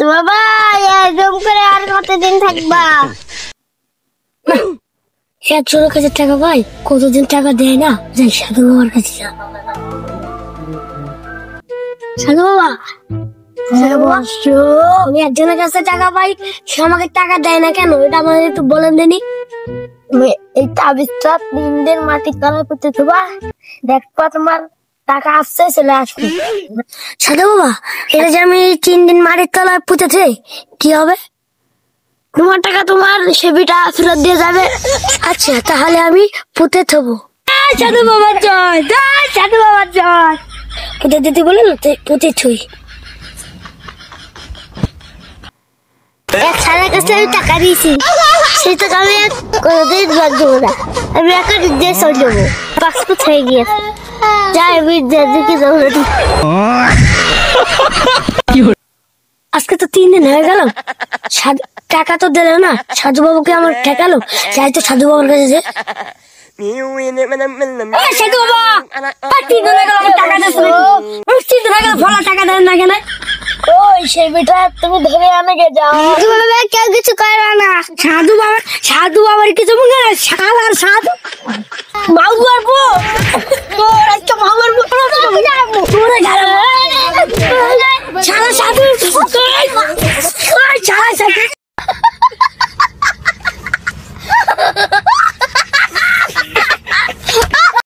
সাধু বাবা এরকম করে আর কতদিন থাকবা? 1,00,000 টাকা ভাই, কতদিন টাকা দেয় না, যাই সাধু বাবার কাছে যা। সাধু বাবা, আমি একজনের কাছে টাকা পাই, সে আমাকে টাকা দেয় না কেন, এটা আমাকে একটু বলেন দেনি। এই তাবিজটা 3 দিন মাটির তলায় পুঁতে দেবা, দেখবা তোমার টাকা আসছে চলে আসবে। সাধু বাবা, এটা যে আমি 3 দিন মাটির তলায় পুঁতেছি, কি হবে? তোমার টাকা তোমার সেবিটা ফেরত দিয়ে যাবে। আচ্ছা, তাহলে আমি পুঁতে থবো। সাধু বাবার জয়, সাধু বাবার জয়। পুঁতে দিতে বলে না, পুঁতে ছুই। এক সালের কাছে আমি টাকা দিয়েছি, সেই টাকা আমি কোনোদিন বাদ দেবো না। আমি একটা দেশ চলে যাবো, পাসপোর্ট হয়ে গিয়েছে। যাই আমি দেখে যাবো। আজকে তো 3 দিন হয়ে গেল, টাকা তো দিল না। সাধু বাবুকে আমার ঠেকালো, যাই তো সাধু বাবার কাছে যে। সাধু বাবা, 3 দিন হয়ে গেল টাকা দিচ্ছে, 3 দিন হয়ে গেল ফলা টাকা দেন না কেন? ওই সেবিটা তুমি ধরে আনে যাও। সাধু বাবা কেউ কিছু করবে না। সাধু বাবার কিছু মনে হয়, সাধু আর সাধু মাউ মারবো তোর, একটা মাউ মারবো তোর।